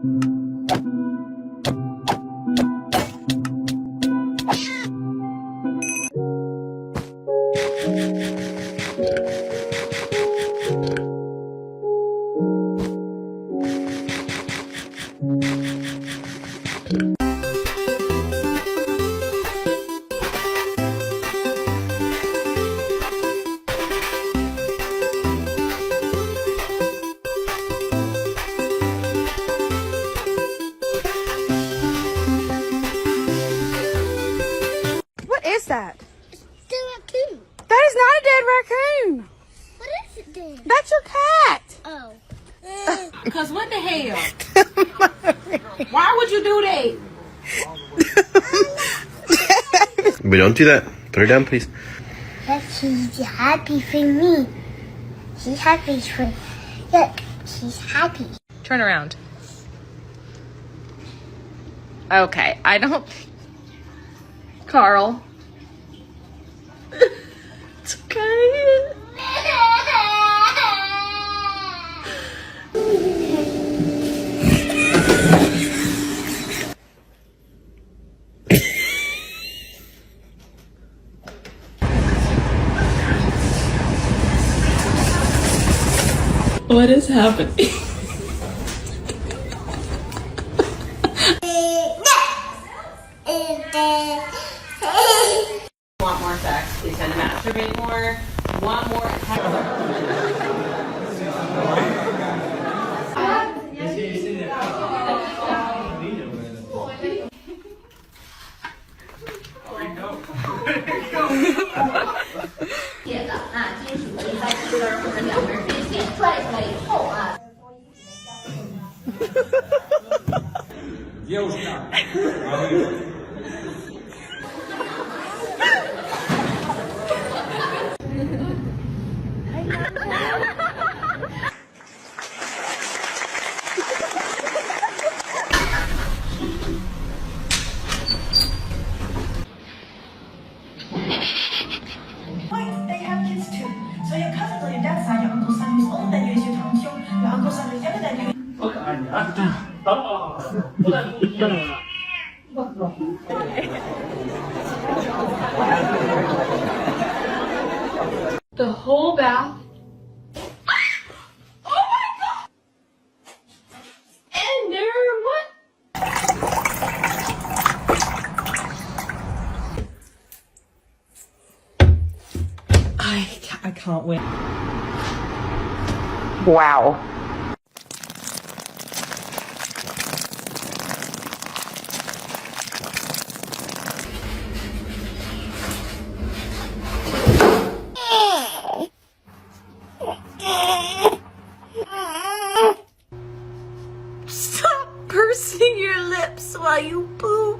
What is that? It's the raccoon. That is not a dead raccoon. What is it then? That's your cat. Oh. Because what the hell? Why would you do that? We don't do that. Put her down, please. She's happy for me. She's happy for... Look, she's happy. Turn around. Okay, I don't... Carl. It's okay. What is happening? Want more sex? Please tend to masturbate more. Want more? They have kids too. So your cousin on your dad's side, your uncle's son who's older than you is your tongue. Your uncle's son who's younger than you. The whole bath. Oh my god! And there, what? I can't win. Wow. Stop pursing your lips while you poop.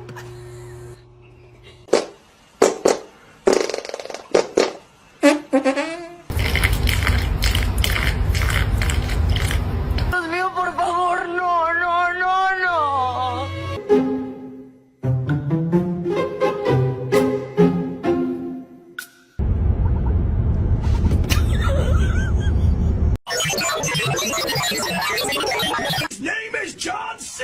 Dios mío, por favor, no, no, no, no. Name is John C.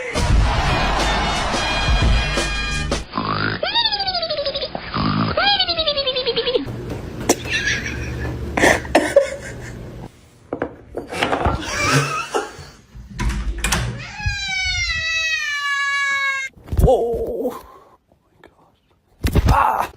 Oh my gosh. Ah.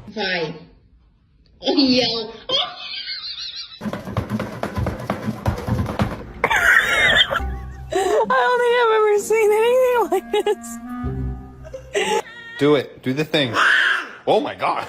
Vai. Yell. I don't think I've ever seen anything like this. Do it. Do the thing. Oh my god.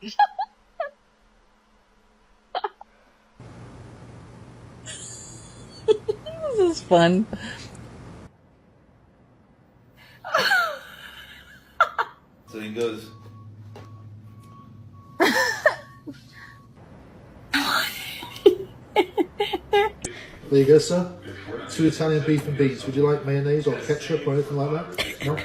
This is fun. So he goes. There you go, sir. 2 Italian beef and beans. Would you like mayonnaise or ketchup or anything like that? No?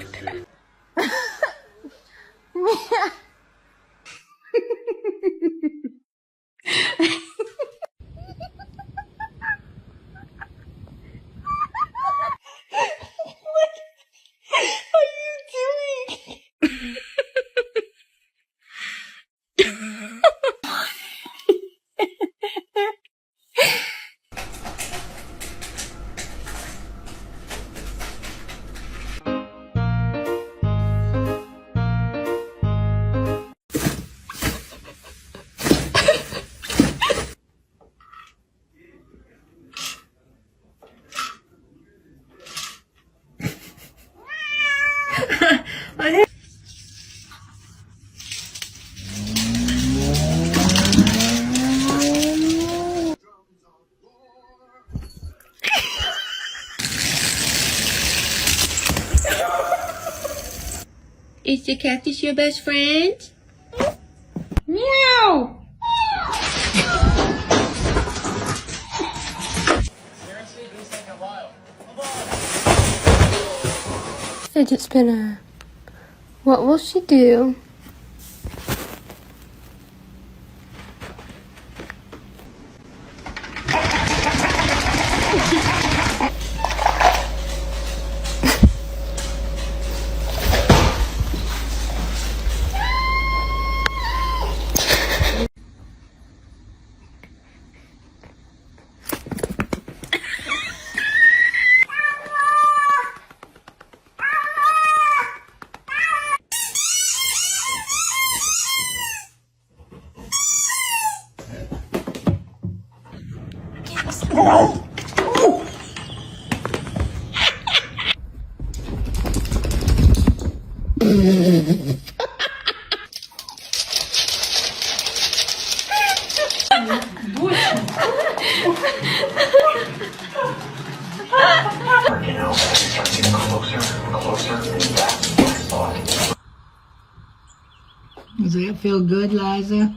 Is the cactus your best friend? Meow! Fidget spinner. What will she do? Does that feel good, Liza?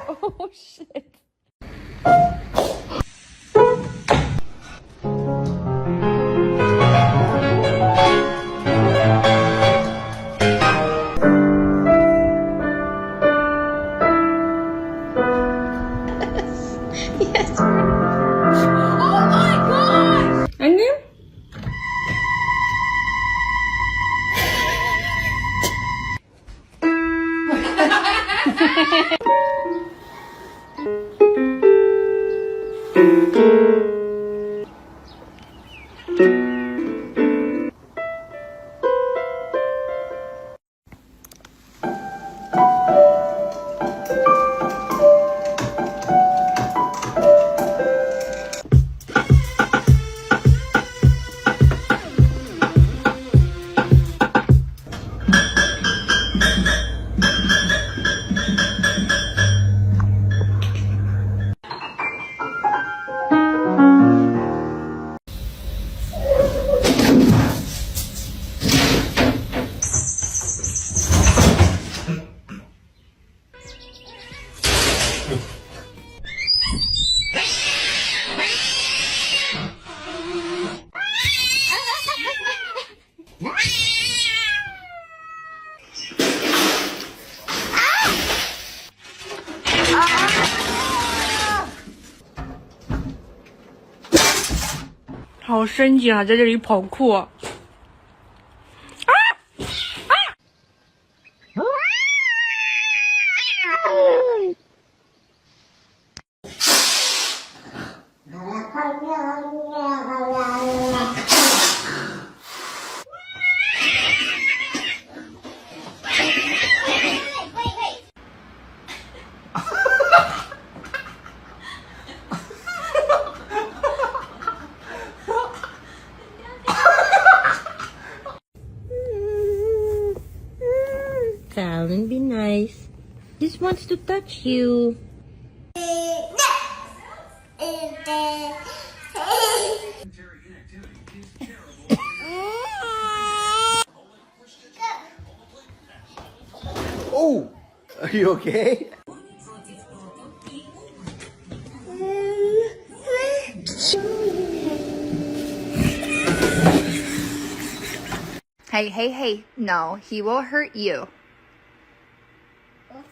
Oh shit. And then?好深情啊，在这里跑酷。啊！ just wants to touch you. Oh, are you okay? Hey, hey, hey. No, he will hurt you. Oh.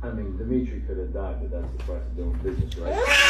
I mean, Dimitri could have died, but that's the price of doing business, right?